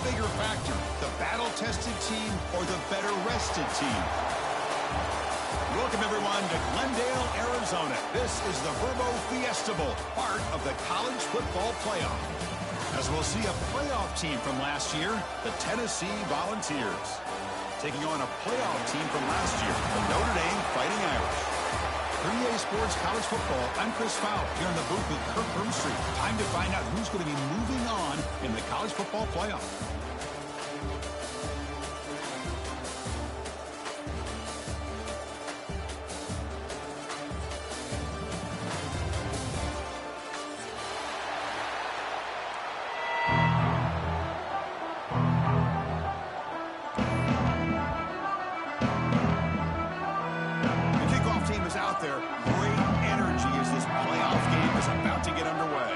bigger factor, the battle-tested team or the better-rested team? Welcome, everyone, to Glendale, Arizona. This is the Verbo Fiesta Bowl, part of the college football playoff. As we'll see a playoff team from last year, the Tennessee Volunteers, taking on a playoff team from last year, the Notre Dame Fighting Irish. For EA Sports College Football, I'm Chris Fowler, here in the booth with Kirk Broomstreet. Time to find out who's going to be moving on in the college football playoff. There. Great energy as this playoff game is about to get underway.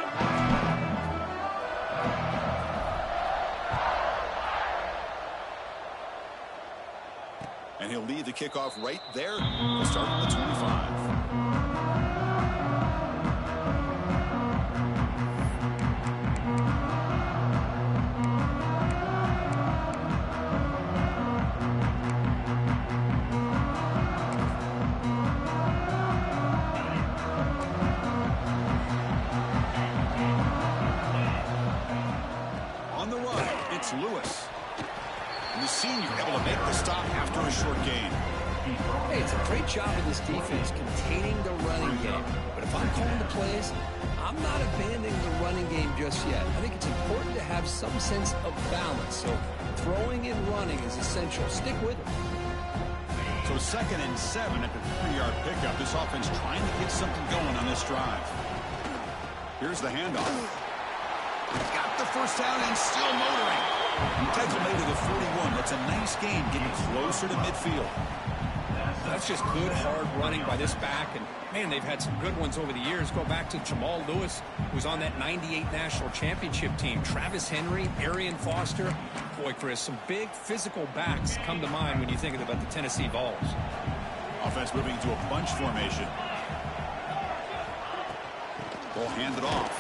And he'll lead the kickoff right there. We'll start at the 25. Lewis. And the senior able to make the stop after a short gain. Hey, it's a great job of this defense containing the running game. But if I'm calling the plays, I'm not abandoning the running game just yet. I think it's important to have some sense of balance. So throwing and running is essential. Stick with it. So 2nd and 7 at the 3-yard pickup. This offense trying to get something going on this drive. Here's the handoff. Got the first down and still motoring. Tackle made to the 41. That's a nice gain, getting closer to midfield. That's just good, hard running by this back. And, man, they've had some good ones over the years. Go back to Jamal Lewis, who's on that 98 National Championship team. Travis Henry, Arian Foster. Boy, Chris, some big physical backs come to mind when you think about the Tennessee Vols. Offense moving to a bunch formation. Ball handed off.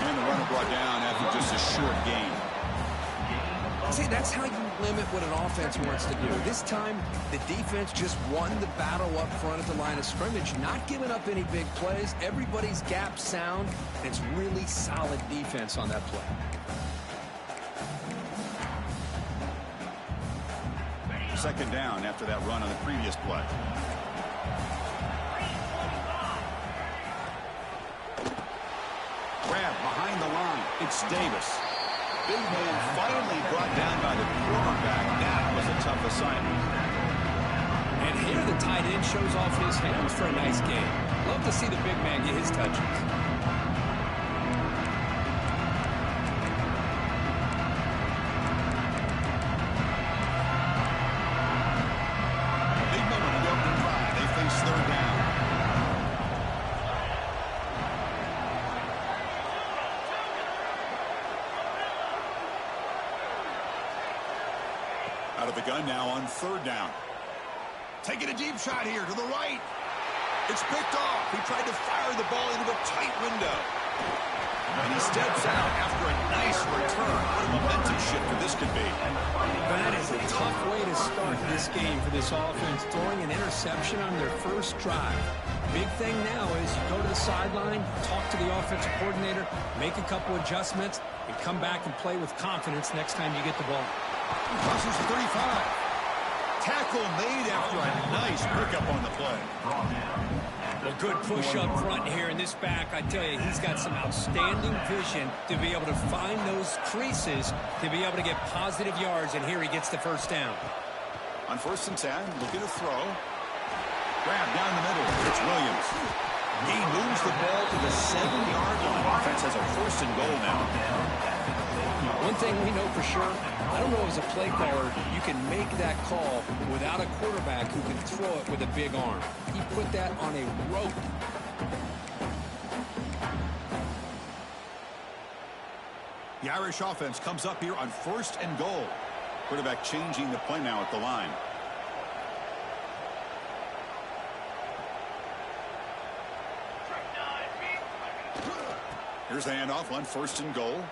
And the runner brought down after just a short gain. See, that's how you limit what an offense wants to do. This time, the defense just won the battle up front at the line of scrimmage, not giving up any big plays. Everybody's gap sound, and it's really solid defense on that play. Second down after that run on the previous play. Grab behind the line. It's Davis. Big man finally brought down by the quarterback. That was a tough assignment. And here the tight end shows off his hands for a nice game. Love to see the big man get his touches. Big moment in the opening drive. They face 3rd down. Out of the gun now on 3rd down. Taking a deep shot here to the right. It's picked off. He tried to fire the ball into a tight window. And he steps out after a nice return. What a momentum shifter this could be. That is a tough way to start this game for this offense, throwing an interception on their first drive. Big thing now is you go to the sideline, talk to the offensive coordinator, make a couple adjustments, and come back and play with confidence next time you get the ball. Crosses the 35. Tackle made after a nice pickup on the play. Well, good push up front here in this back. I tell you, he's got some outstanding vision to be able to find those creases, to be able to get positive yards, and here he gets the first down. On 1st and 10, looking to throw. Grab down the middle. It's Williams. He moves the ball to the 7-yard line. Offense has a 1st and goal now. One thing we know for sure, I don't know as a play caller, you can make that call without a quarterback who can throw it with a big arm. He put that on a rope. The Irish offense comes up here on 1st and goal. Quarterback changing the play now at the line. Here's the handoff on 1st and goal.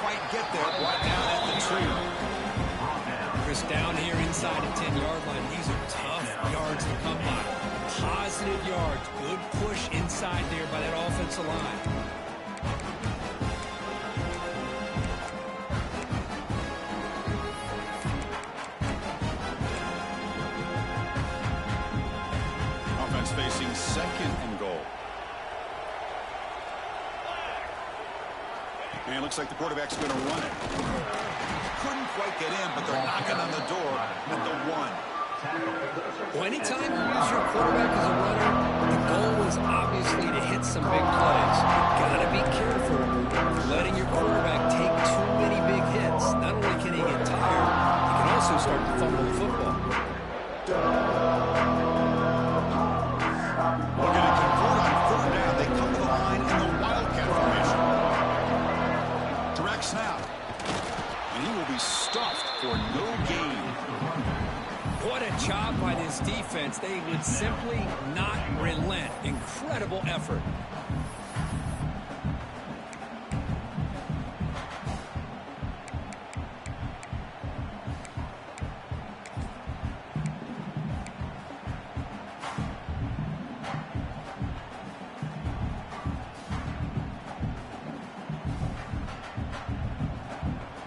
quite get there. Brought down at the 2. Chris, down here inside the 10-yard line, these are tough yards to come by. Positive yards. Good push inside there by that offensive line. Offense facing 2nd and goal. And it looks like the quarterback's going to run it. Couldn't quite get in, but they're knocking on the door at the 1. Well, anytime you use your quarterback as a runner, the goal is obviously to hit some big plays. You've got to be careful of letting your quarterback take too many big hits. Not only can he get tired, he can also start to fumble the football. Looking to convert on 3rd down. They come to the line in the Wildcat formation. Direct snap. And he will be stuffed for no gain. What a job by this defense. They would simply not relent. Incredible effort.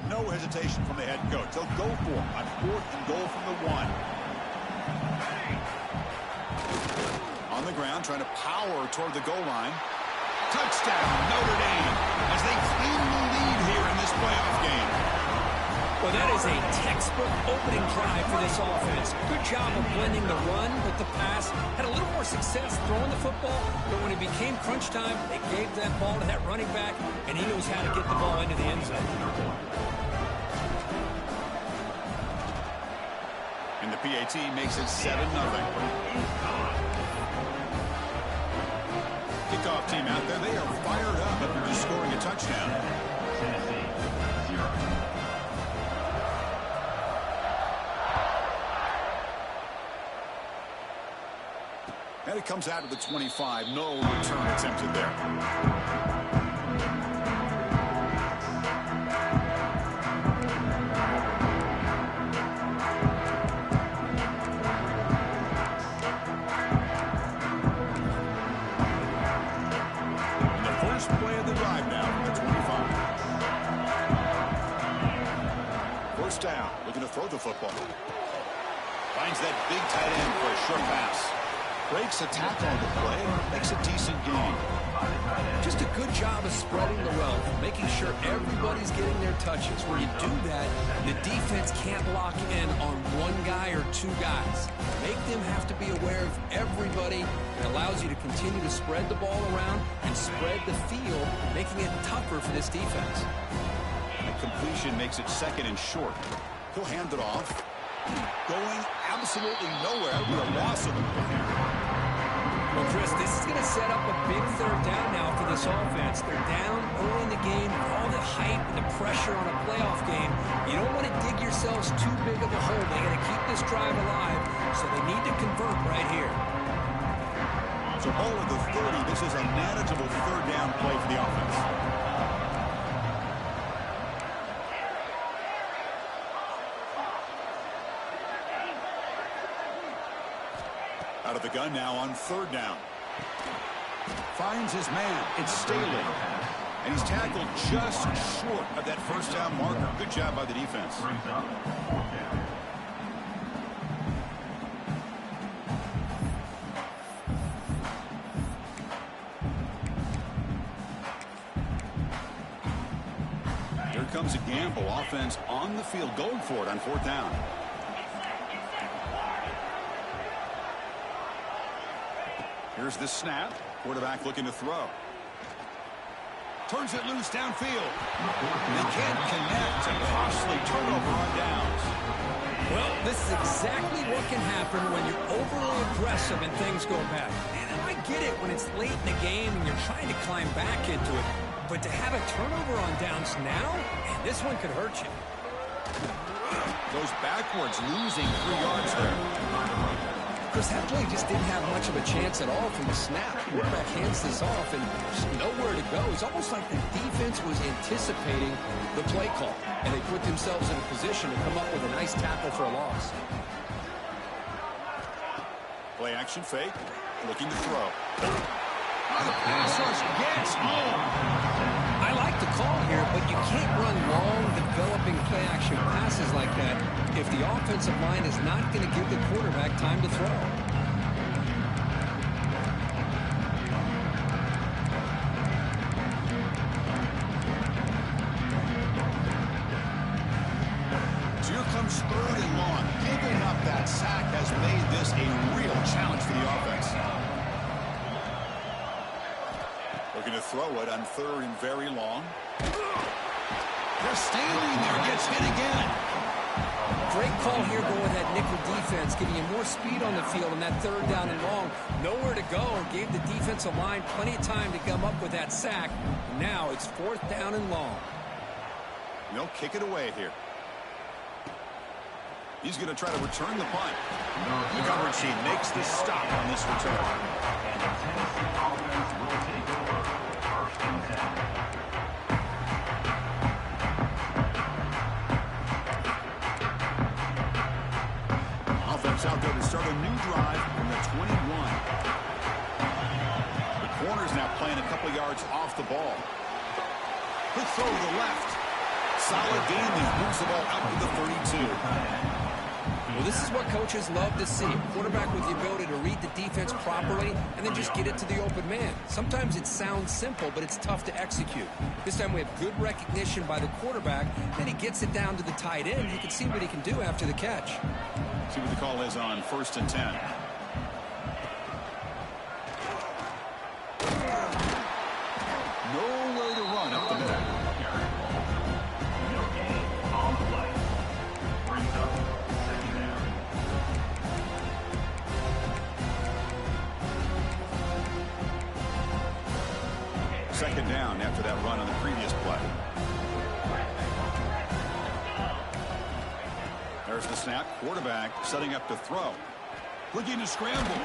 No hesitation from the head coach. They'll go for it on 4th and goal from the 1. On the ground, trying to power toward the goal line. Touchdown, Notre Dame, as they cleanly lead here in this playoff game. Well, that is a textbook opening drive for this offense. Good job of blending the run with the pass. Had a little more success throwing the football, but when it became crunch time, they gave that ball to that running back, and he knows how to get the ball into the end zone. And the PAT makes it 7-0. Kickoff team out there, they are fired up after just scoring a touchdown. And it comes out of the 25. No return attempted there. Play of the drive now from the 25. 1st down, looking to throw the football. Finds that big tight end for a short pass. Breaks a tackle on the play, makes a decent gain. Just a good job of spreading the wealth, making sure everybody's getting their touches. When you do that, the defense can't lock in on one guy or 2 guys. Make them have to be aware of everybody. It allows you to continue to spread the ball around and spread the field, making it tougher for this defense. The completion makes it 2nd and short. He'll hand it off. Going absolutely nowhere with a loss of the ball. Well, Chris, this is going to set up a big 3rd down now for this offense. They're down early in the game, all the hype and the pressure on a playoff game. You don't want to dig yourselves too big of a hole. They got to keep this drive alive, so they need to convert right here. So ball at the 30, this is a manageable 3rd down play for the offense. Out of the gun now on 3rd down. Finds his man. It's Staley. And he's tackled just short of that 1st down marker. Good job by the defense. Here comes a gamble. Offense on the field going for it on 4th down. Here's the snap. Quarterback looking to throw. Turns it loose downfield. They can't connect. A costly turnover on downs. Well, this is exactly what can happen when you're overly aggressive and things go bad. And I get it when it's late in the game and you're trying to climb back into it. But to have a turnover on downs now, man, this one could hurt you. Goes backwards, losing 3 yards there. Chris, that play just didn't have much of a chance at all from the snap. The quarterback hands this off and just nowhere to go. It's almost like the defense was anticipating the play call, and they put themselves in a position to come up with a nice tackle for a loss. Play action fake, looking to throw. The pass rush gets home. I like the call here, but you can't run long, developing play-action passes like that if the offensive line is not going to give the quarterback time to throw. So here comes 3rd and long. Giving up that sack has made this a real challenge for the offense. Looking to throw it on 3rd and very long. They're standing there, gets hit again. Great call here going with that nickel defense, giving you more speed on the field on that 3rd down and long. Nowhere to go, and gave the defensive line plenty of time to come up with that sack. Now it's 4th down and long. They'll kick it away here. He's going to try to return the punt. The coverage team makes the stop on this return. Offense out there to start a new drive from the 21. The corner's now playing a couple yards off the ball. Quick throw to the left. Solid game. He moves the ball out to the 32. Well, this is what coaches love to see. A quarterback with the ability to read the defense properly and then just get it to the open man. Sometimes it sounds simple, but it's tough to execute. This time we have good recognition by the quarterback. Then he gets it down to the tight end. You can see what he can do after the catch. See what the call is on 1st and 10. Nowhere to run up the middle. Second down after that run on the previous play. There's the snap. Quarterback setting up to throw. Looking to scramble.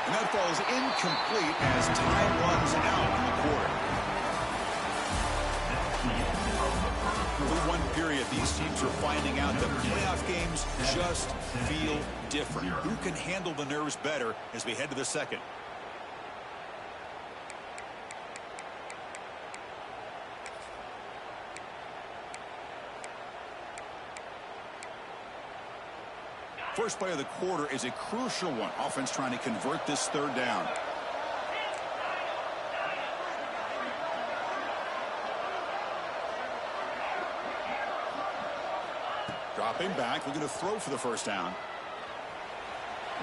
And that falls incomplete as time runs out in the quarter. For one period, these teams are finding out that playoff games just feel different. Who can handle the nerves better as we head to the second? First play of the quarter is a crucial one. Offense trying to convert this 3rd down. Dropping back, looking to throw for the 1st down.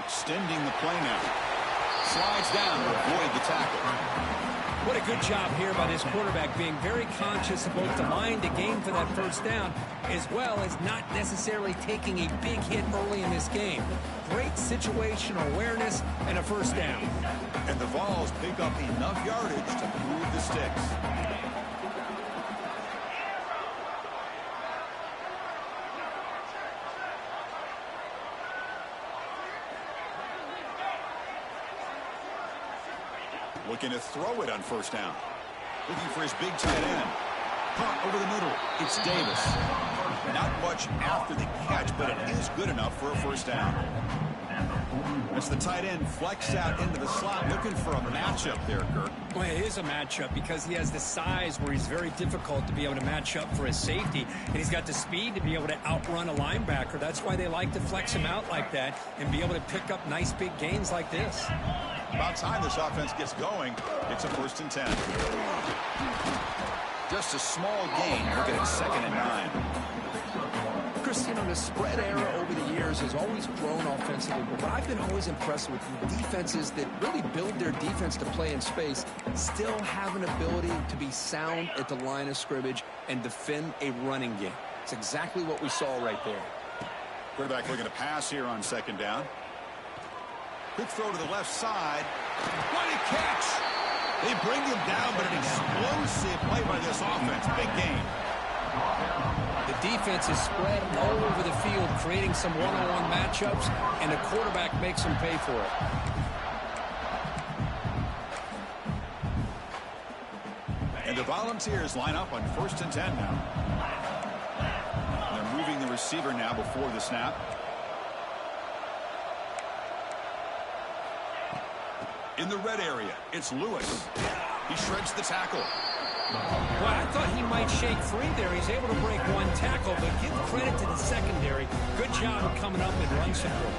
Extending the play now. Slides down to avoid the tackle. What a good job here by this quarterback, being very conscious of both the line to gain for that 1st down, as well as not necessarily taking a big hit early in this game. Great situational awareness and a 1st down. And the Vols pick up enough yardage to move the sticks. Looking to throw it on 1st down. Looking for his big tight end. Punt over the middle. It's Davis. Not much after the catch, but it is good enough for a 1st down. As the tight end flex out into the slot, looking for a matchup there, Kirk. Well, it is a matchup because he has the size where he's very difficult to be able to match up for his safety, and he's got the speed to be able to outrun a linebacker. That's why they like to flex him out like that and be able to pick up nice big gains like this. About time this offense gets going. It's a 1st and 10. Just a small gain. Look at it, 2nd and 9. Chris, you know, the spread era over the years has always grown offensively, but what I've been always impressed with defenses that really build their defense to play in space still have an ability to be sound at the line of scrimmage and defend a running game. It's exactly what we saw right there. Quarterback looking to pass here on 2nd down. Quick throw to the left side. What a catch! They bring him down, but an explosive play by this offense. Big game. The defense is spread all over the field, creating some one-on-one matchups, and the quarterback makes them pay for it. And the Volunteers line up on 1st and 10 now. They're moving the receiver now before the snap. In the red area, it's Lewis. He shreds the tackle. Well, I thought he might shake free there. He's able to break one tackle, but give credit to the secondary. Good job of coming up and run support.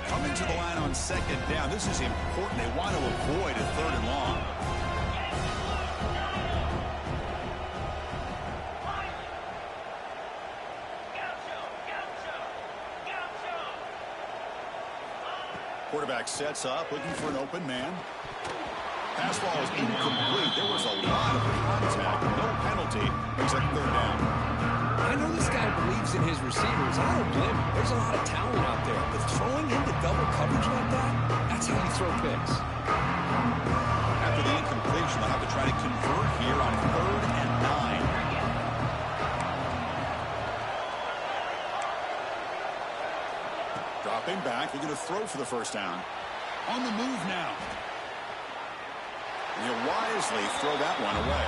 Coming to the line on 2nd down. This is important. They want to avoid a 3rd and long. Quarterback sets up, looking for an open man. Pass ball is incomplete. There was a lot of contact. No penalty. Brings up 3rd down. I know this guy believes in his receivers. I don't blame him. There's a lot of talent out there. But throwing into double coverage like that, that's how you throw picks. After the incompletion, they'll have to try to convert here on 3rd and 9. Dropping back, they're going to throw for the 1st down. On the move now. And he'll wisely throw that one away.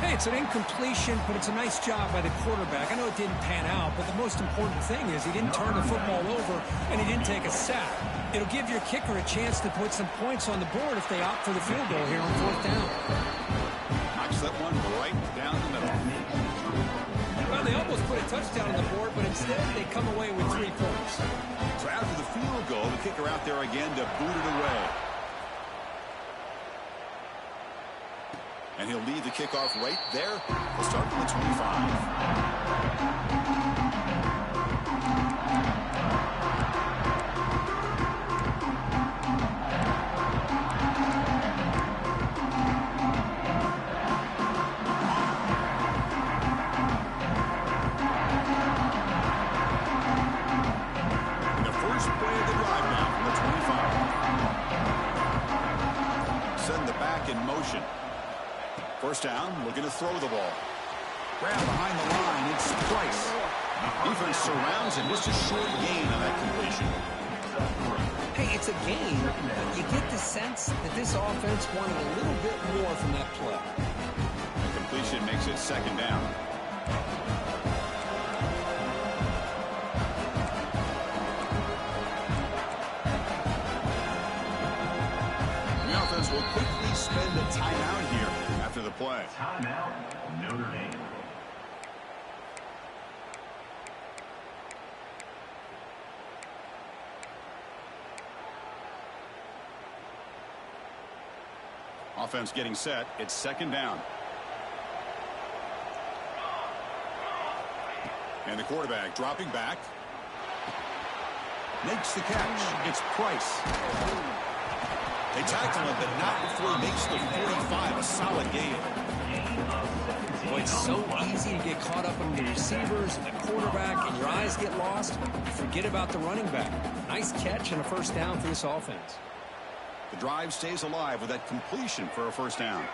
Hey, it's an incompletion, but it's a nice job by the quarterback. I know it didn't pan out, but the most important thing is he didn't turn the football over and he didn't take a sack. It'll give your kicker a chance to put some points on the board if they opt for the field goal here on 4th down. Knocks that one right down the middle. Well, they almost put a touchdown on the board, but instead they come away with 3 points. So after the field goal, the kicker out there again to boot it away. And he'll lead the kickoff right there. He'll start from the 25. First down, looking to throw the ball. Grab behind the line, it's Price. Defense surrounds him, just a short gain on that completion. Hey, it's a gain, but you get the sense that this offense wanted a little bit more from that play. The completion makes it 2nd down. The offense will quickly spend a timeout here after the play. Timeout, Notre Dame. Offense getting set. It's 2nd down. And the quarterback dropping back. Makes the catch. It's Price. They tackle him, but not before he makes the 45. A solid gain. Boy, it's so easy to get caught up in the receivers and the quarterback, and your eyes get lost. You forget about the running back. Nice catch and a 1st down for this offense. The drive stays alive with that completion for a 1st down.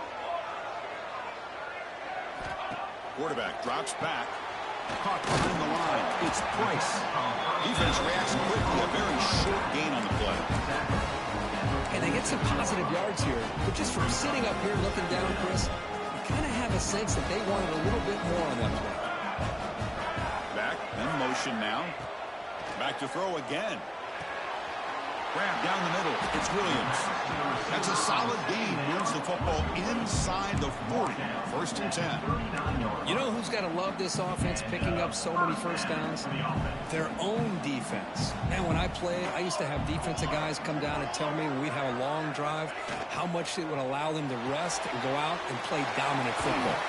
Quarterback drops back. Caught behind the line. It's Price. Defense reacts quickly. A very short gain on the play. And they get some positive yards here. But just from sitting up here looking down, Chris, you kind of have a sense that they wanted a little bit more on that play. Back in motion now. Back to throw again. Grab down the middle. It's Williams. That's a solid gain. Moves the football inside the 40. 1st and 10. You know who's got to love this offense picking up so many 1st downs? Their own defense. Man, when I played, I used to have defensive guys come down and tell me when we'd have a long drive how much it would allow them to rest and go out and play dominant football.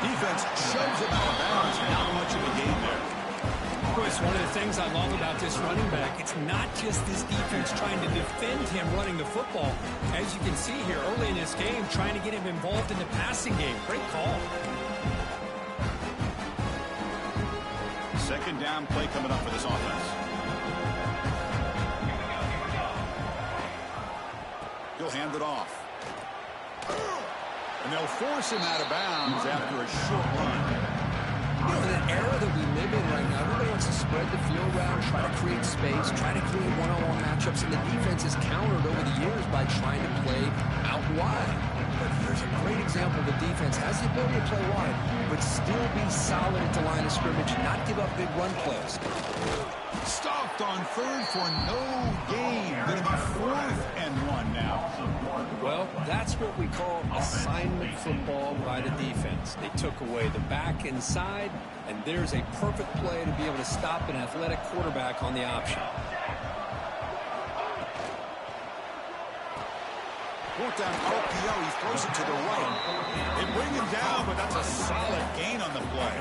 Defense shoves it out of bounds. Not much of a gain there. Chris, one of the things I love about this running back, it's not just this defense trying to defend him running the football. As you can see here early in this game, trying to get him involved in the passing game. Great call. 2nd down play coming up for this offense. He'll hand it off. And they'll force him out of bounds after a short run. You know, in an era that we live in right now, everybody wants to spread the field around, try to create space, try to create one-on-one matchups, and the defense is countered over the years by trying to play out wide. But here's a great example. The defense has the ability to play wide, but still be solid at the line of scrimmage, not give up big run plays. Stopped on third for no gain. Going to be 4th and 1 now. Well, that's what we call assignment football by the defense. They took away the back inside, and there's a perfect play to be able to stop an athletic quarterback on the option. 4th down RPO. He throws it to the right. They bring him down, but that's a solid gain on the play.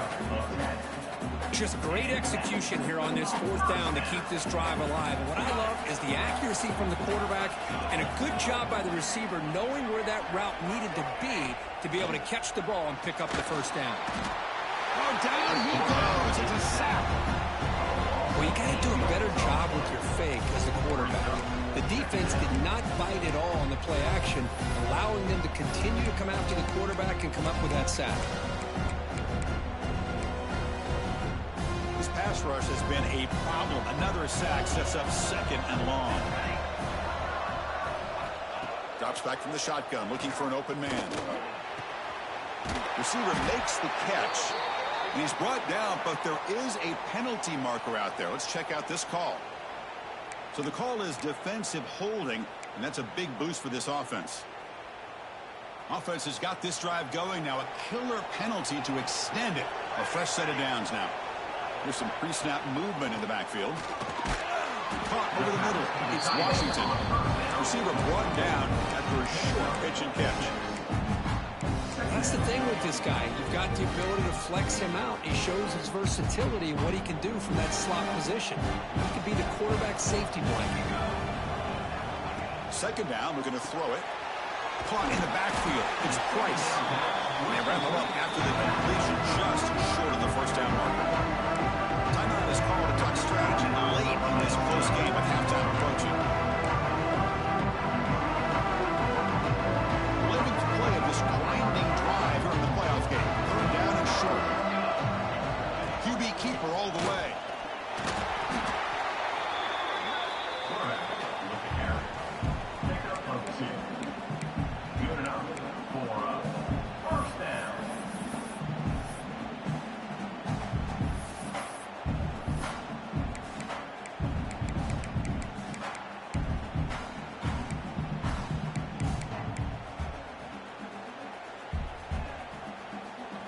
Just great execution here on this 4th down to keep this drive alive. And what I love is the accuracy from the quarterback and a good job by the receiver knowing where that route needed to be able to catch the ball and pick up the 1st down. Oh, down he goes. It's a sack. Well, you got to do a better job with your fake as a quarterback. The defense did not bite at all on the play action, allowing them to continue to come after the quarterback and come up with that sack. Pass rush has been a problem. Another sack sets up 2nd and long. Drops back from the shotgun, looking for an open man. Receiver makes the catch. He's brought down, but there is a penalty marker out there. Let's check out this call. So the call is defensive holding, and that's a big boost for this offense. Offense has got this drive going. Now a killer penalty to extend it. A fresh set of downs now. There's some pre-snap movement in the backfield. Caught over the middle. It's Washington. Receiver brought down after a short pitch and catch. That's the thing with this guy. You've got the ability to flex him out. He shows his versatility and what he can do from that slot position. He could be the quarterback safety blanket. 2nd down, we're going to throw it. Caught in the backfield. It's Price. They wrap him up after the completion just short of the 1st down marker. Timeout is called to talk strategy late in this close game with halftime approaching. 11th play of this grinding drive here in the playoff game. 3rd down and short. QB keeper all the way.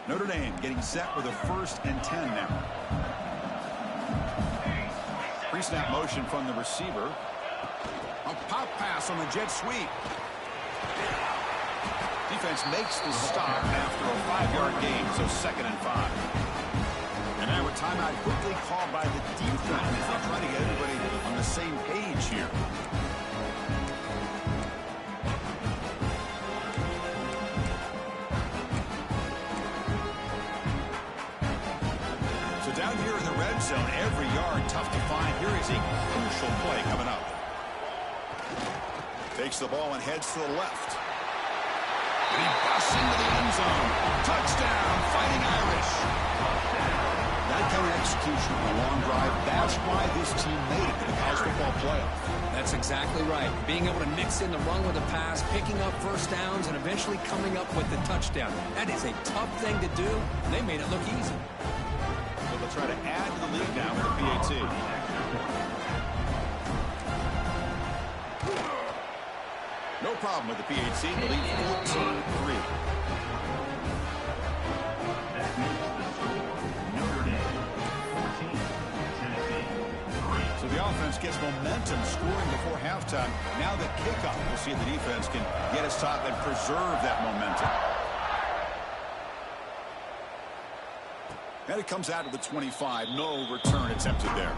Notre Dame getting set with a 1st and 10 now. Pre-snap motion from the receiver. A pop pass on the jet sweep. Defense makes the stop after a 5-yard gain, so 2nd and 5. And now a timeout quickly called by the defense as they try to get everybody on the same page here. Down here in the red zone, every yard tough to find. Here is a crucial play coming up. Takes the ball and heads to the left. And he busts into the end zone. Touchdown, Fighting Irish. That kind of execution on a long drive, that's why this team made it to the college football playoff. That's exactly right. Being able to mix in the run with the pass, picking up 1st downs, and eventually coming up with the touchdown. That is a tough thing to do. They made it look easy. They'll try to add to the lead now with the PAT. No problem with the PAT. The lead 14-3. So the offense gets momentum scoring before halftime. Now the kickoff. We'll see if the defense can get us top and preserve that momentum. And it comes out of the 25. No return attempted there.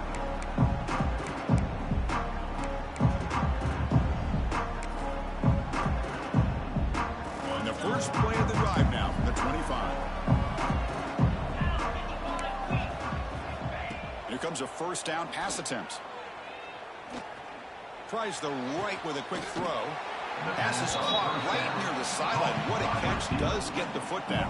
On the first play of the drive now from the 25. Here comes a 1st down pass attempt. Tries the right with a quick throw. Pass is caught right near the sideline. What a catch. Does get the foot down.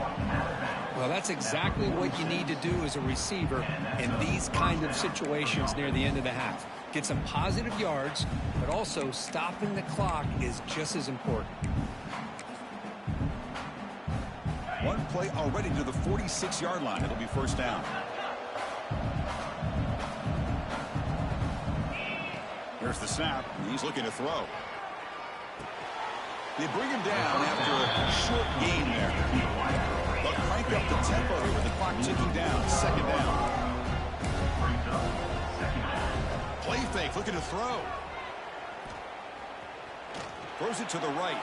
Well, that's exactly what you need to do as a receiver in these kind of situations near the end of the half. Get some positive yards, but also stopping the clock is just as important. One play already to the 46-yard line. It'll be first down. Here's the snap. He's looking to throw. They bring him down after a short gain there. They'll crank up the tempo here with the clock ticking down. Second down. Play fake, looking to throw. Throws it to the right.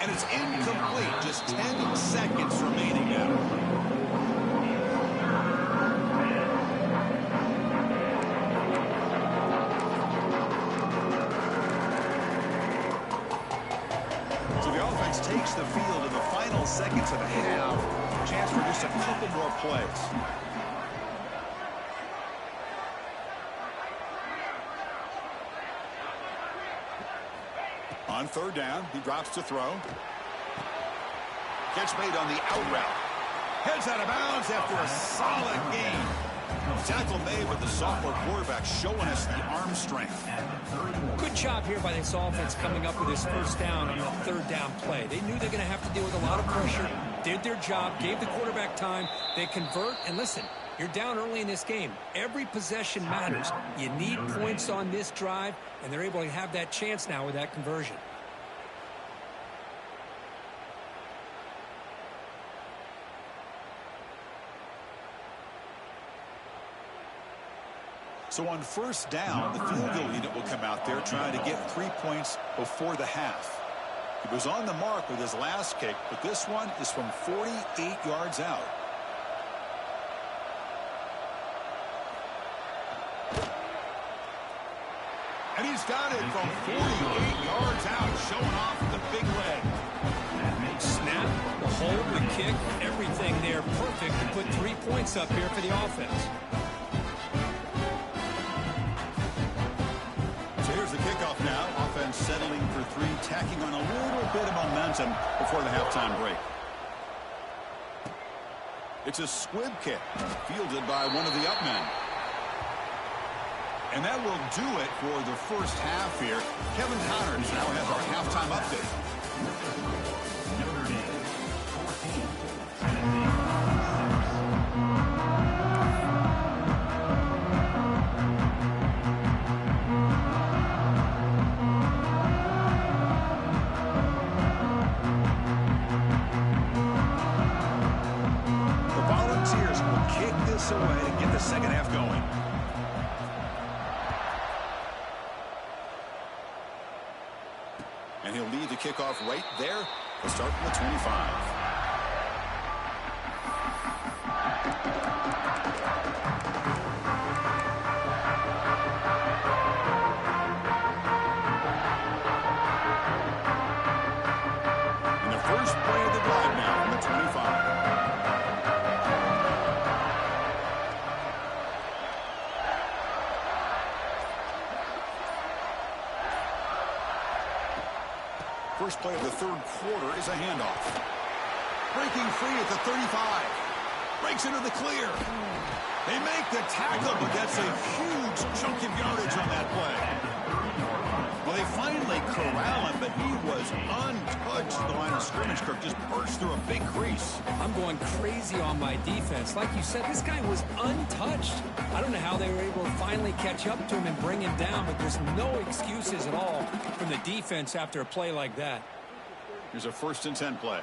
And it's incomplete. Just 10 seconds remaining now. Takes the field in the final seconds of the half. Chance for just a couple more plays. On third down, he drops to throw. Catch made on the out route. Heads out of bounds after a solid gain. Tackle made with the sophomore quarterback showing us the arm strength. Good job here by this offense coming up with his first down on the third down play. They knew they're going to have to deal with a lot of pressure, did their job, gave the quarterback time. They convert, and listen, you're down early in this game. Every possession matters. You need points on this drive, and they're able to have that chance now with that conversion. So on first down, the field goal unit will come out there trying to get 3 points before the half. He was on the mark with his last kick, but this one is from 48 yards out. And he's got it from 48 yards out, showing off the big leg. Snap, the hold, the kick, everything there perfect to put 3 points up here for the offense. Here's the kickoff now. Offense settling for 3, tacking on a little bit of momentum before the halftime break. It's a squib kick, fielded by one of the up men. And that will do it for the first half here. Kevin Connors now has our halftime update. Away to get the second half going. And he'll lead the kickoff right there to start from the 25. And the first play of the drive now from the 25. First play of the third quarter is a handoff. Breaking free at the 35. Breaks into the clear. They make the tackle, but that's a huge chunk of yardage on that play. Well, they finally corral him, but he was untouched at the line of scrimmage. Kirk just burst through a big crease. I'm going crazy on my defense. Like you said, this guy was untouched. I don't know how they were able to finally catch up to him and bring him down, but there's no excuses at all from the defense after a play like that. Here's a 1st and 10 play.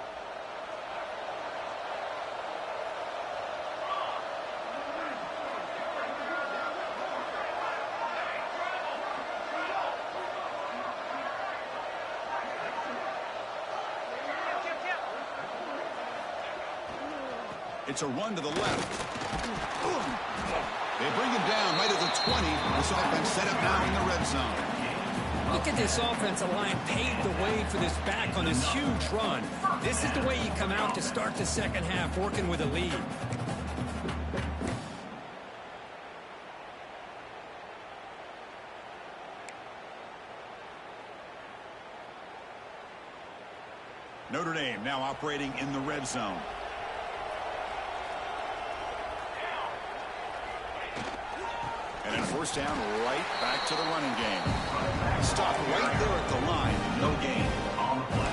It's a run to the left. They bring him down right at the 20. This offense set up now in the red zone. Look at this offensive line paved the way for this back on this huge run. This is the way you come out to start the second half, working with a lead. Notre Dame now operating in the red zone. And in first down, right back to the running game. Stopped right there at the line. No gain. On the play.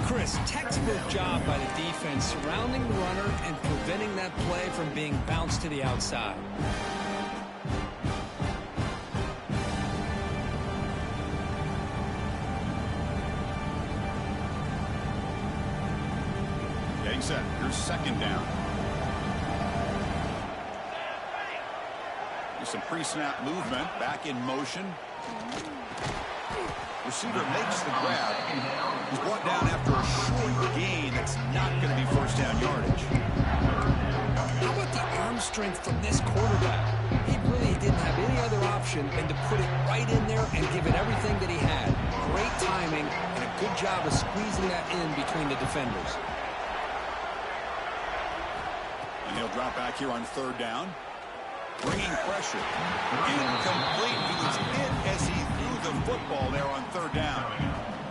Chris, textbook job by the defense surrounding the runner and preventing that play from being bounced to the outside. Getting set. Here's second down. There's some pre-snap movement. Back in motion. Receiver makes the grab. He's brought down after a short gain. That's not going to be first down yardage. How about the arm strength from this quarterback? He really didn't have any other option than to put it right in there and give it everything that he had. Great timing and a good job of squeezing that in between the defenders. And he'll drop back here on third down. Bringing pressure. Incomplete. He was hit as he threw the football there on third down.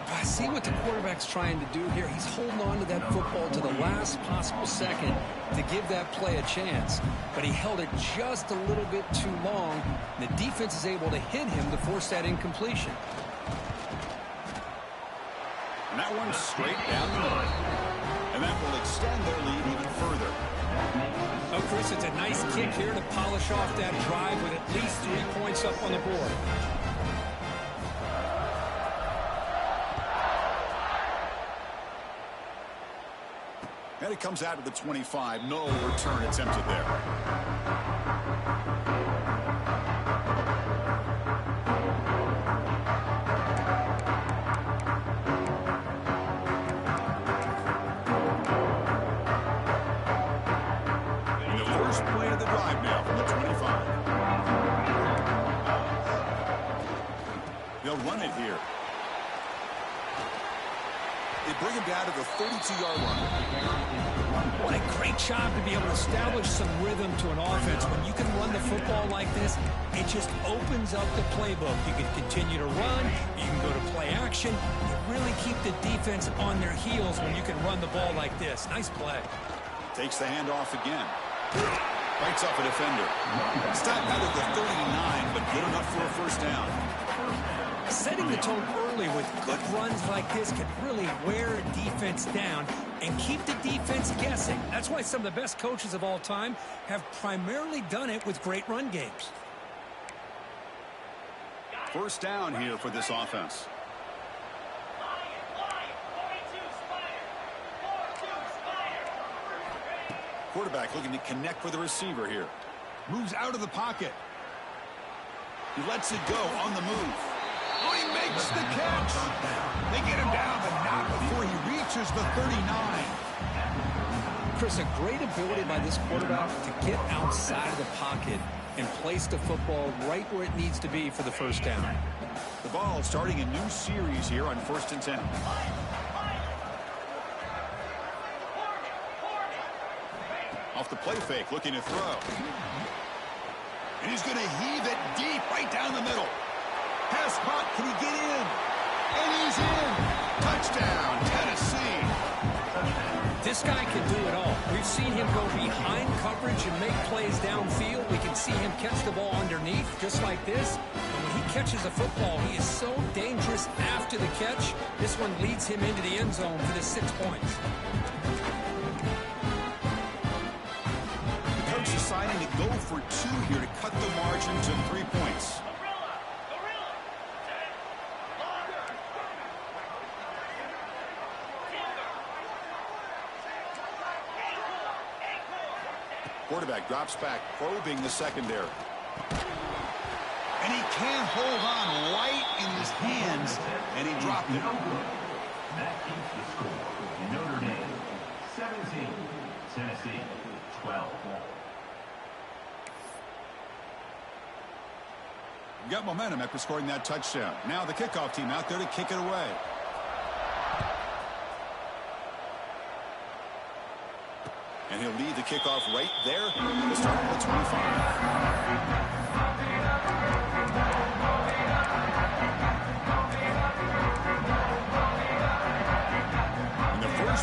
I see what the quarterback's trying to do here. He's holding on to that football to the last possible second to give that play a chance. But he held it just a little bit too long. And the defense is able to hit him to force that incompletion. And that one's straight down the middle. And that will extend their lead even further. Oh, Chris, it's a nice kick here to polish off that drive with at least 3 points up on the board. And it comes out of the 25. No return attempted there. Play of the drive now from the 25. They'll run it here. They bring him down to the 32-yard line. What a great job to be able to establish some rhythm to an offense. When you can run the football like this, it just opens up the playbook. You can continue to run. You can go to play action. You really keep the defense on their heels when you can run the ball like this. Nice play. Takes the handoff again. Bites off a defender. Stopped out of the 39, but good enough for a first down. Setting the tone early with good runs like this can really wear a defense down and keep the defense guessing. That's why some of the best coaches of all time have primarily done it with great run games. First down here for this offense. Quarterback looking to connect with the receiver here. Moves out of the pocket. He lets it go on the move. Oh, he makes the catch. They get him down, but not before he reaches the 39. Chris, a great ability by this quarterback to get outside of the pocket and place the football right where it needs to be for the first down. The ball starting a new series here on 1st and 10. Off the play fake, looking to throw. And he's going to heave it deep right down the middle. Pass caught, can he get in? And he's in. Touchdown, Tennessee. This guy can do it all. We've seen him go behind coverage and make plays downfield. We can see him catch the ball underneath, just like this. And when he catches a football, he is so dangerous after the catch. This one leads him into the end zone for the 6 points. Deciding to go for 2 here to cut the margin to 3 points. Quarterback drops back, probing the secondary. And he can't hold on right in his hands, and he dropped it. That keeps the score. Notre Dame 17, Tennessee 12. Got momentum after scoring that touchdown. Now the kickoff team out there to kick it away. And he'll lead the kickoff right there at the start of the 25. And the first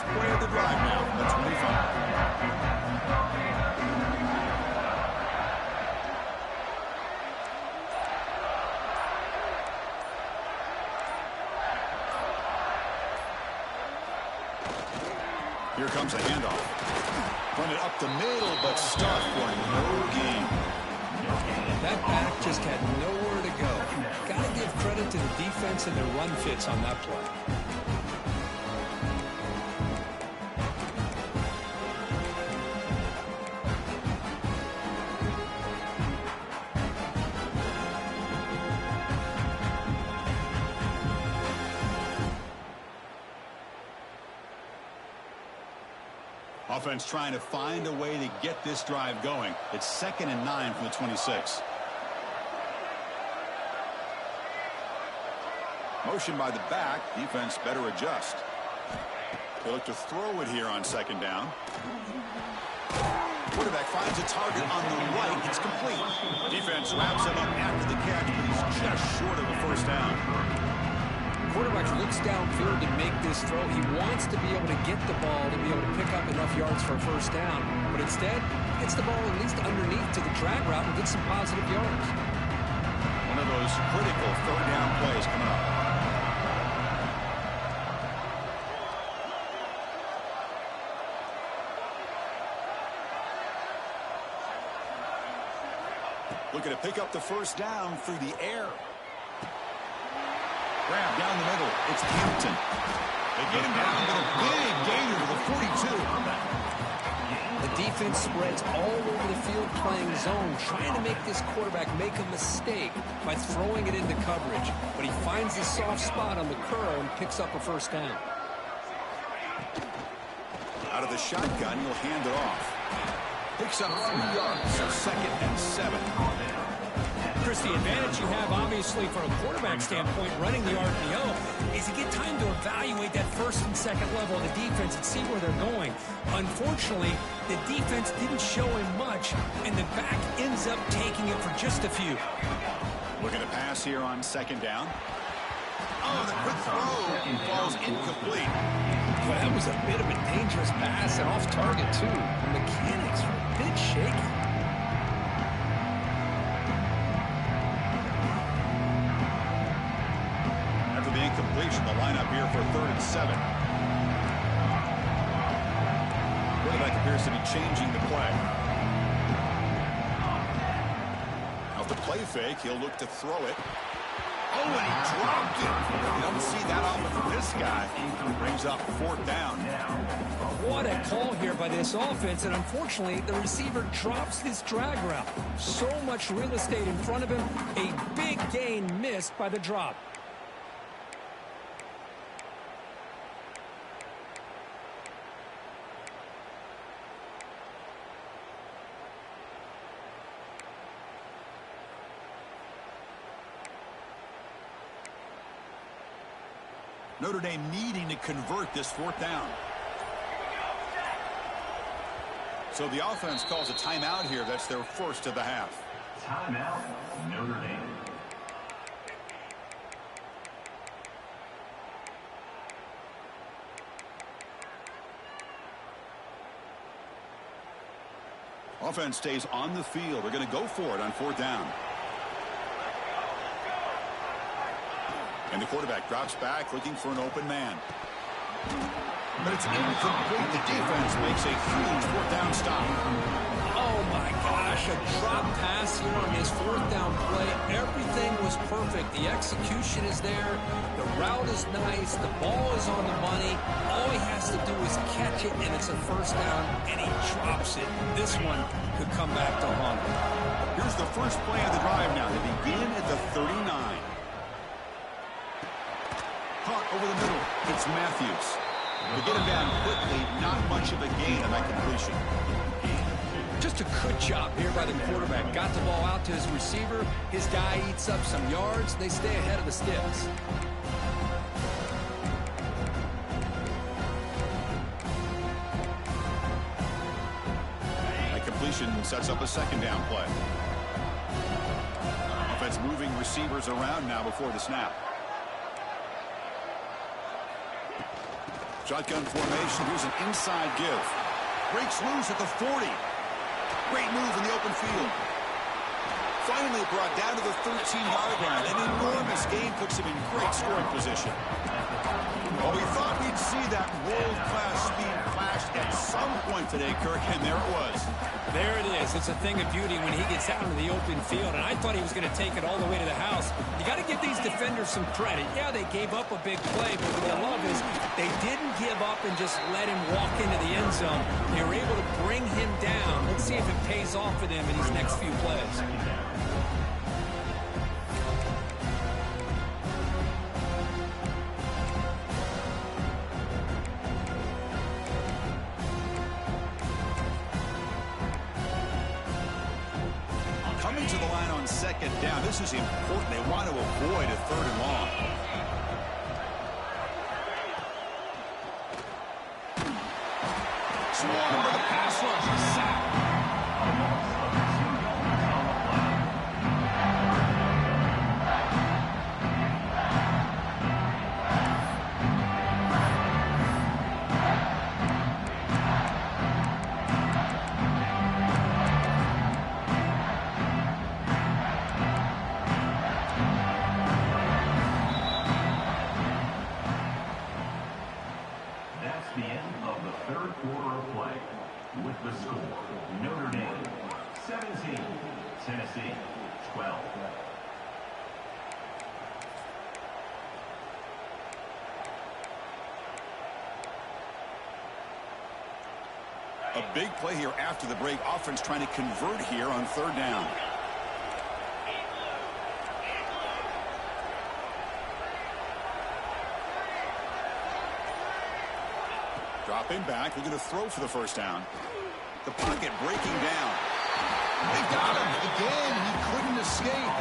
Here comes a handoff. Run it up the middle, but stuck for no gain. That back just had nowhere to go. Got to give credit to the defense and their run fits on that play. Offense trying to find a way to get this drive going. It's 2nd and 9 from the 26. Motion by the back. Defense better adjust. They look to throw it here on 2nd down. Quarterback finds a target on the right. It's complete. Defense wraps him up after the catch, but he's just short of a first down. Quarterback looks downfield to make this throw. He wants to be able to get the ball to be able to pick up enough yards for a first down, but instead gets the ball at least underneath to the drag route and gets some positive yards. One of those critical third down plays coming up. Looking to pick up the first down through the air. Grab down the middle. It's Hampton. They get him down with a big gainer to the 42. The defense spreads all over the field playing zone, trying to make this quarterback make a mistake by throwing it into coverage. But he finds the soft spot on the curl and picks up a first down. Out of the shotgun, he'll hand it off. Picks up 3 yards, so 2nd and 7. Chris, the advantage you have, obviously, from a quarterback standpoint, running the RPO, is you get time to evaluate that first and second level of the defense and see where they're going. Unfortunately, the defense didn't show him much, and the back ends up taking it for just a few. Looking to pass here on 2nd down. Oh, the quick throw falls incomplete. Well, that was a bit of a dangerous pass and off target, too. The mechanics were a bit shaky. Completion, the lineup here for 3rd and 7. Quarterback appears to be changing the play. Off the play fake, he'll look to throw it. Oh, and he dropped it. You don't see that often from this guy. Brings up 4th down. What a call here by this offense, and unfortunately, the receiver drops this drag route. So much real estate in front of him. A big gain missed by the drop. Notre Dame needing to convert this 4th down. So the offense calls a timeout here. That's their first of the half. Timeout, Notre Dame. Offense stays on the field. They're going to go for it on 4th down. And the quarterback drops back looking for an open man. But it's incomplete. The defense makes a huge 4th down stop. Oh my gosh, a drop pass here on this 4th down play. Everything was perfect. The execution is there. The route is nice. The ball is on the money. All he has to do is catch it, and it's a first down, and he drops it. This one could come back to haunt him. Here's the first play of the drive now. They begin at the 39. Caught over the middle. It's Matthews. They get him down quickly. Not much of a gain on that completion. Just a good job here by the quarterback. Got the ball out to his receiver. His guy eats up some yards. They stay ahead of the sticks. That completion sets up a 2nd down play. Offense moving receivers around now before the snap. Shotgun formation. Here's an inside give. Breaks loose at the 40. Great move in the open field. Finally brought down to the 13-yard line. An enormous gain puts him in great scoring position. Well, we thought we'd see that world-class speed flash post at some point today, Kirk, and there it was. There it is. It's a thing of beauty when he gets out into the open field, and I thought he was going to take it all the way to the house. You got to give these defenders some credit. Yeah, they gave up a big play, but what I love is they didn't give up and just let him walk into the end zone. They were able to bring him down. Let's see if it pays off for them in these next few plays. Coming to the line on second down. This is important. They want to avoid a third and long. Swarm with a pass rush. A sack. That's the end of the third quarter of play. With the score, Notre Dame 17, Tennessee 12. A big play here after the break. Offense trying to convert here on third down. Dropping back. They're going to throw for the first down. The pocket breaking down. They've got him. Again, he couldn't escape.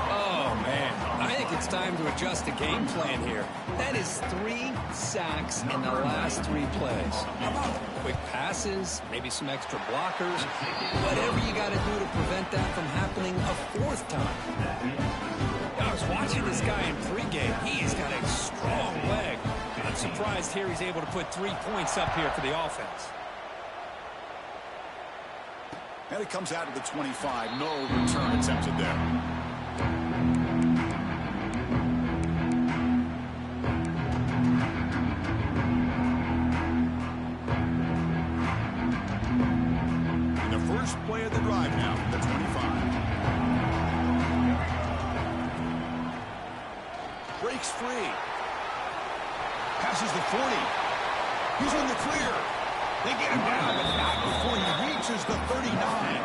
Oh, man. I think it's time to adjust the game plan here. That is 3 sacks in the last 3 plays. How about quick passes, maybe some extra blockers, whatever you got to do to prevent that from happening a 4th time. I was watching this guy in pregame. He's got a strong leg. I'm surprised here he's able to put 3 points up here for the offense. And it comes out to the 25. No return attempted there. First play of the drive now from the 25. Breaks free. Passes the 40. He's in the clear. They get him down, but not before he reaches the 39.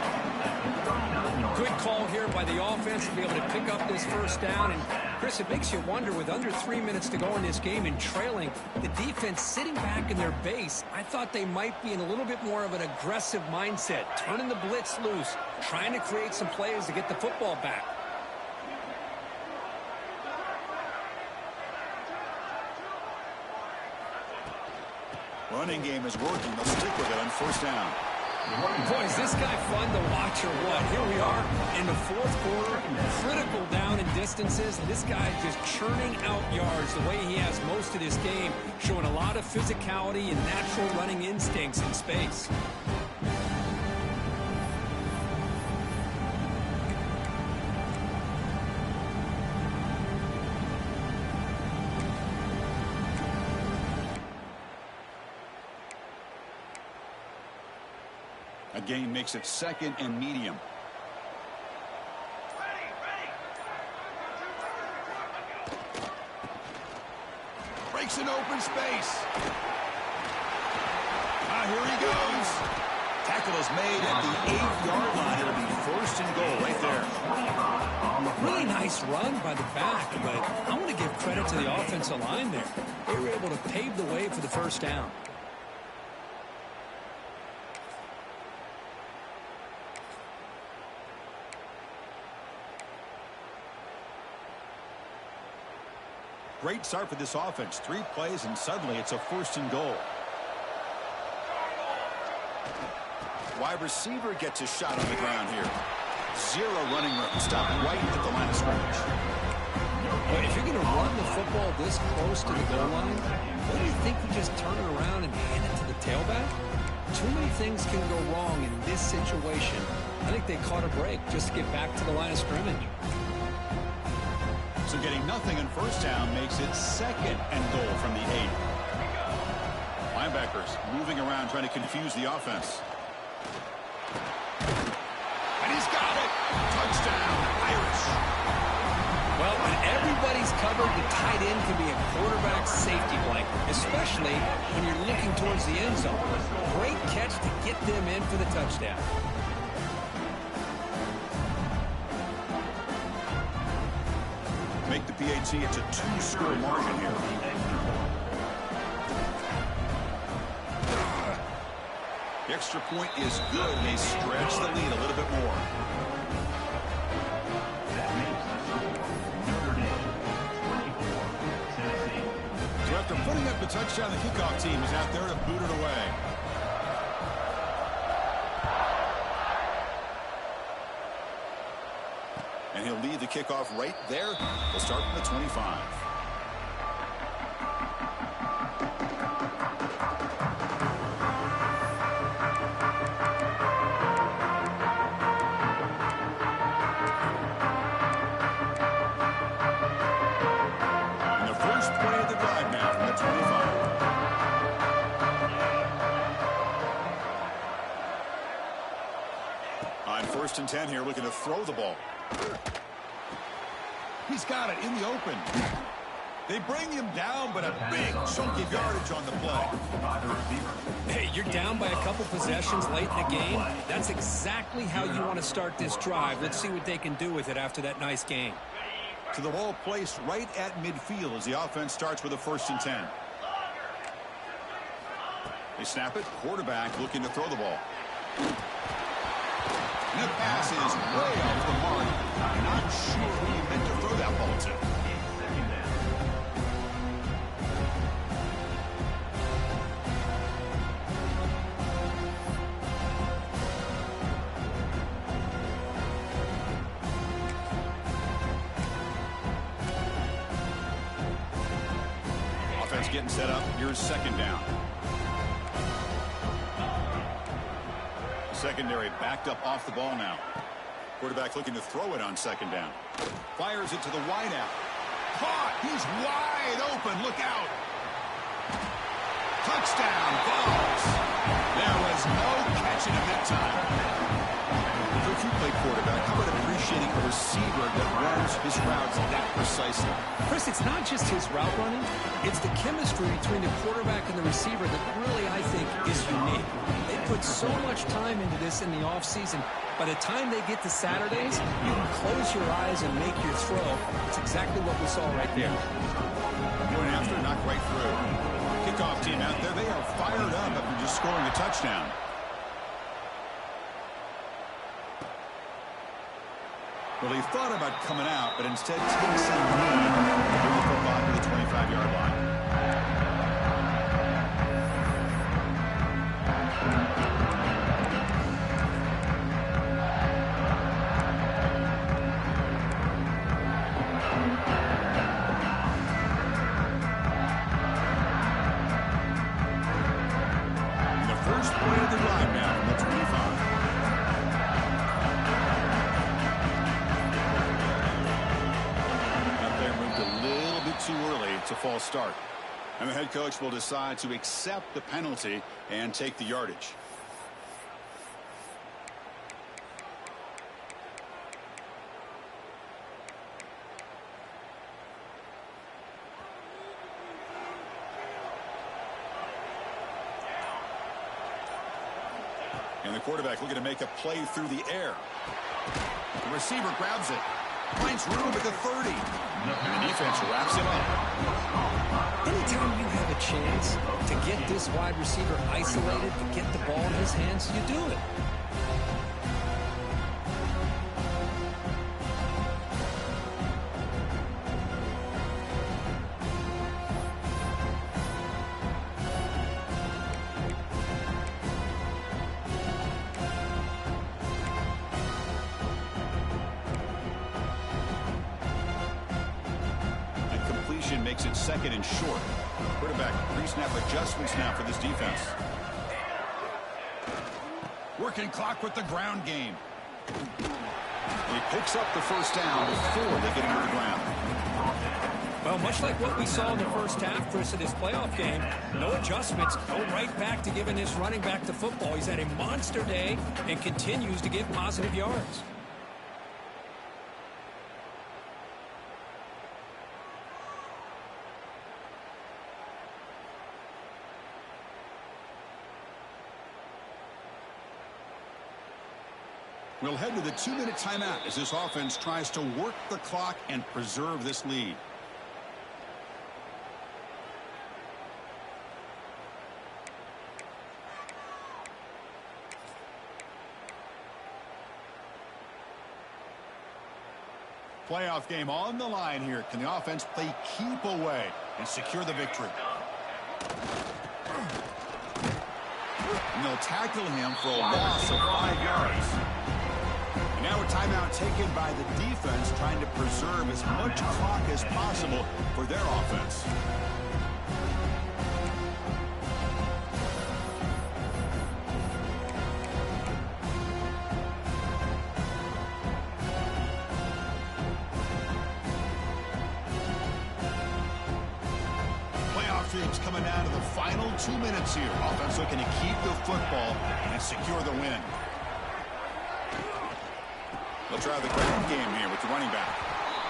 Good call here by the offense to be able to pick up this first down. And, Chris, it makes you wonder, with under 3 minutes to go in this game and trailing, the defense sitting back in their base, I thought they might be in a little bit more of an aggressive mindset, turning the blitz loose, trying to create some plays to get the football back. Running game is working. They'll stick with it on first down. Boy, is this guy fun to watch or what? Here we are in the 4th quarter, critical down in distances, and this guy just churning out yards the way he has most of this game, showing a lot of physicality and natural running instincts in space. A gain makes it 2nd and medium. Breaks an open space. Here he goes. Tackle is made at the 8-yard line. It'll be 1st and goal right there. Really nice run by the back, but I want to give credit to the offensive line there. They were able to pave the way for the first down. Great start for this offense. 3 plays, and suddenly it's a 1st and goal. Wide receiver gets a shot on the ground here. 0 running room. Stopped right at the line of scrimmage. But if you're going to run the football this close to the goal line, don't you think you just turn it around and hand it to the tailback? Too many things can go wrong in this situation. I think they caught a break just to get back to the line of scrimmage. So getting nothing on first down makes it 2nd and goal from the 8. linebackers moving around trying to confuse the offense. And he's got it. Touchdown, Irish. Well, when everybody's covered, the tight end can be a quarterback's safety blanket, especially when you're looking towards the end zone. Great catch to get them in for the touchdown. Make the PAT, it's a 2-score margin here. The extra point is good, and they stretch the lead a little bit more. So after putting up the touchdown, the kickoff team is out there to boot it away. And he'll lead the kickoff right there. We'll start from the 25. And the first play of the drive now from the 25. On 1st and 10 here, looking to throw the ball. He's got it in the open. They bring him down, but a big chunk of yardage on the play. Hey, you're down by a couple possessions late in the game. That's exactly how you want to start this drive. Let's see what they can do with it after that nice game. To the ball placed right at midfield as the offense starts with a 1st and 10. They snap it. Quarterback looking to throw the ball. And the pass is way off the mark. I'm not sure who he meant to throw that ball to. Offense getting set up. Here's 2nd down. Secondary backed up off the ball now. Quarterback looking to throw it on 2nd down. Fires it to the wide out. Caught. He's wide open. Look out. Touchdown, Vols. There was no catching him that time. If you play quarterback, how about appreciating a receiver that runs his routes that precisely? Chris, it's not just his route running. It's the chemistry between the quarterback and the receiver that really, I think, is unique. They put so much time into this in the offseason. By the time they get to Saturdays, you can close your eyes and make your throw. It's exactly what we saw right there. Going after, not quite through. Kickoff team out there, they are fired up after just scoring a touchdown. Well, he thought about coming out, but instead takes a knee to bring the football to the 25-yard line. And the first play of the drive now from the 25. Too early. It's a false start. And the head coach will decide to accept the penalty and take the yardage. And the quarterback looking to make a play through the air. The receiver grabs it. Finds room at the 30. And the defense wraps him up. Anytime you have a chance to get this wide receiver isolated, to get the ball in his hands, you do it. Makes it 2nd and short. Quarterback pre-snap adjustments now for this defense. Working clock with the ground game. He picks up the 1st down before they get him to the ground. Well, much like what we saw in the first half, Chris, of this playoff game, no adjustments, go right back to giving this running back the football. He's had a monster day and continues to get positive yards. We'll head to the 2-minute timeout as this offense tries to work the clock and preserve this lead. Playoff game on the line here. Can the offense play keep away and secure the victory? And they'll tackle him for a loss of 5 yards. And now a timeout taken by the defense, trying to preserve as much clock as possible for their offense. Playoff dreams coming down to the final 2 minutes here. Offense looking to keep the football and secure the win. They'll try the ground game here with the running back.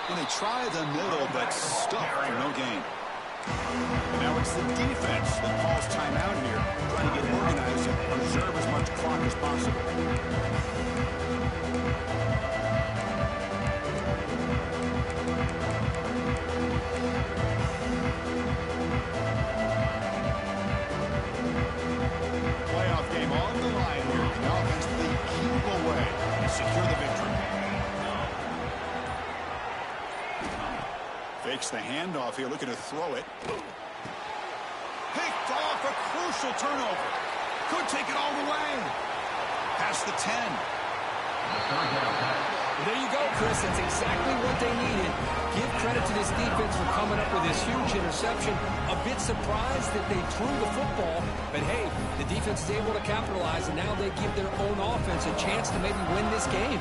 And they try the middle, but stuck for no gain. And now it's the defense that calls timeout here, trying to get organized and preserve as much clock as possible. Playoff game on the line here. The offense play keep away and secure the victory. Fakes the handoff here, looking to throw it. Picked off, a crucial turnover. Could take it all the way. Past the 10. Well, there you go, Chris. That's exactly what they needed. Give credit to this defense for coming up with this huge interception. A bit surprised that they threw the football, but hey, the defense is able to capitalize, and now they give their own offense a chance to maybe win this game.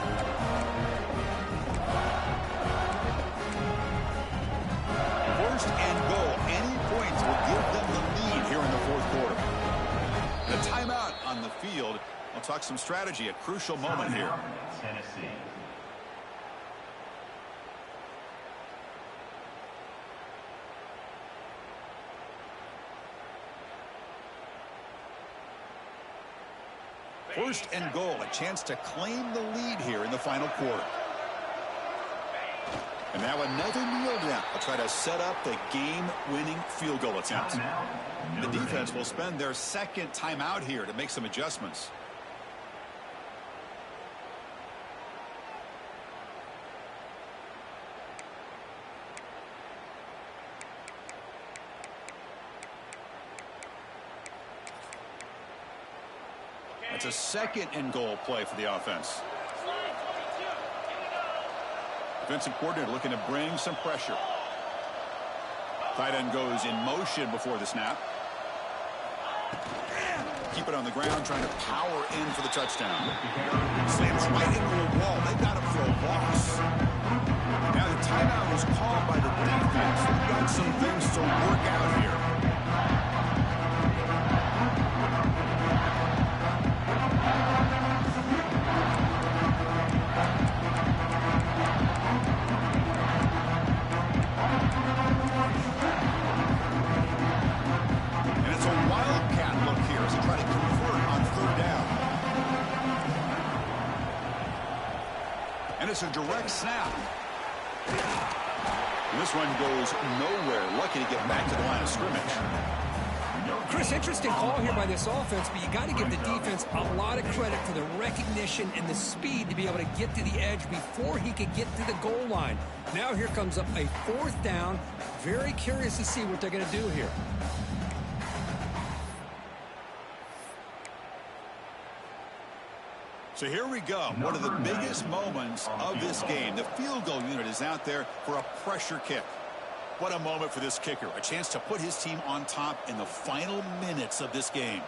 First and goal. Any points will give them the lead here in the fourth quarter. The timeout on the field. We'll talk some strategy, a crucial moment here. Tennessee. First and goal, a chance to claim the lead here in the final quarter. And now another kneel down. They'll try to set up the game-winning field goal attempt. The defense will spend their second timeout here to make some adjustments. It's a second and goal play for the offense. Defensive coordinator looking to bring some pressure. Tight end goes in motion before the snap. Keep it on the ground, trying to power in for the touchdown. Slams right into a wall. They got him for a loss. Now the timeout was called by the defense. They've got some things to work out here. It's a direct snap. And this one goes nowhere. Lucky to get back to the line of scrimmage. Chris, interesting call here by this offense, but you got to give the defense a lot of credit for the recognition and the speed to be able to get to the edge before he could get to the goal line. Now here comes up a fourth down. Very curious to see what they're going to do here. So here we go. One of the biggest moments of this game. The field goal unit is out there for a pressure kick. What a moment for this kicker. A chance to put his team on top in the final minutes of this game.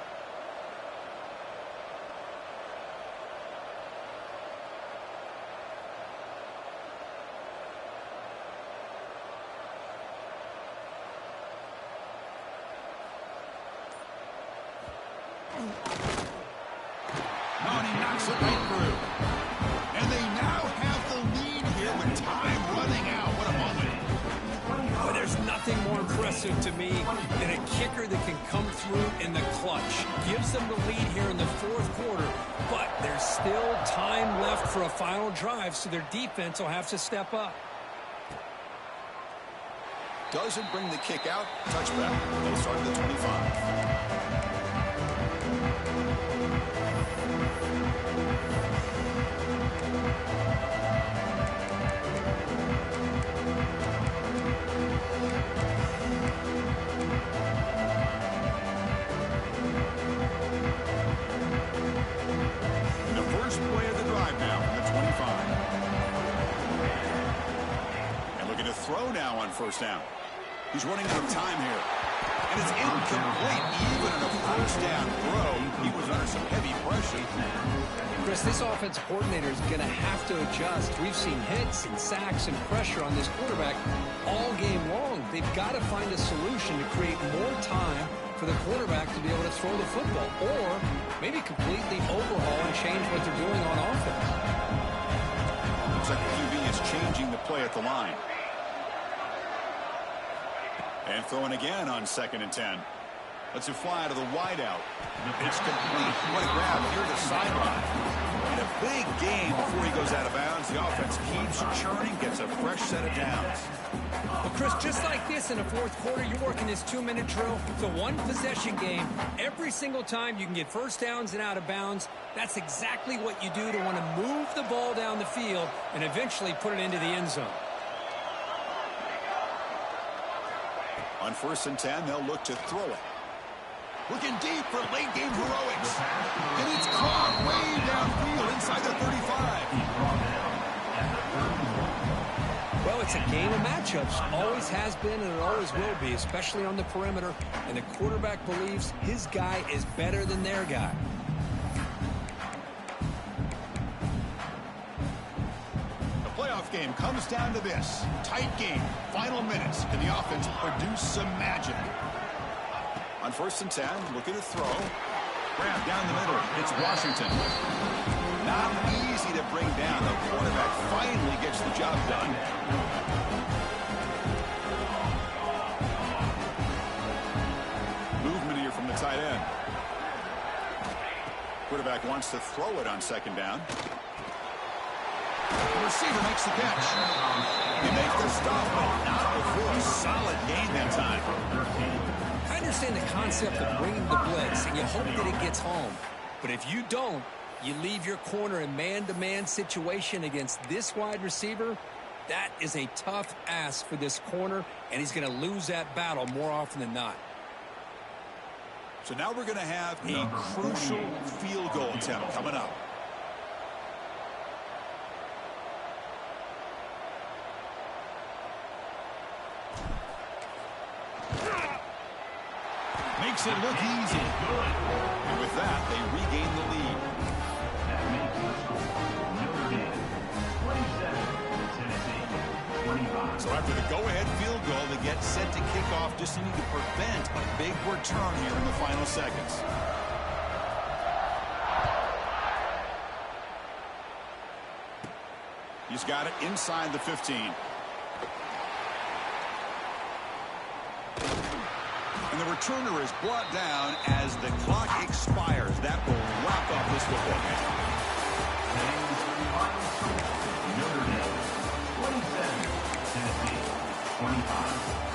me than a kicker that can come through in the clutch. Gives them the lead here in the fourth quarter, but there's still time left for a final drive, so their defense will have to step up. Doesn't bring the kick out. Touchback. They'll start at the 25. Throw now on first down. He's running out of time here. And it's incomplete. Even on a first down throw, he was under some heavy pressure. Chris, this offensive coordinator is going to have to adjust. We've seen hits and sacks and pressure on this quarterback all game long. They've got to find a solution to create more time for the quarterback to be able to throw the football, or maybe completely overhaul and change what they're doing on offense. Looks like the QB is changing the play at the line. And throwing again on 2nd and 10. Let's it fly to the wideout. It's complete. What a grab near the sideline. And a big gain before he goes out of bounds. The offense keeps churning, gets a fresh set of downs. Well, Chris, just like this in the fourth quarter, you're working this 2-minute drill. It's a one-possession game. Every single time you can get first downs and out of bounds, that's exactly what you do to want to move the ball down the field and eventually put it into the end zone. On 1st and 10, they'll look to throw it. Looking deep for late-game heroics. And it's caught way downfield inside the 35. Well, it's a game of matchups. Always has been and it always will be, especially on the perimeter. And the quarterback believes his guy is better than their guy. Game comes down to this. Tight game. Final minutes. Can the offense produce some magic? On 1st and 10, looking to throw. Grab down the middle. It's Washington. Not easy to bring down. The quarterback finally gets the job done. Movement here from the tight end. Quarterback wants to throw it on 2nd down. The receiver makes the catch. He makes the stop, but not before a solid gain that time. I understand the concept of bringing the blitz, and you hope that it gets home. But if you don't, you leave your corner in man-to-man situation against this wide receiver. That is a tough ask for this corner, and he's going to lose that battle more often than not. So now we're going to have a crucial field goal attempt coming up. Makes it look easy. And with that, they regain the lead. That makes the score Notre Dame 27, Tennessee 25. So after the go-ahead field goal, they get set to kick off, just needing to prevent a big return here in the final seconds. He's got it inside the 15. And the returner is brought down as the clock expires. That will wrap up this football game. Notre Dame 27, Tennessee 25.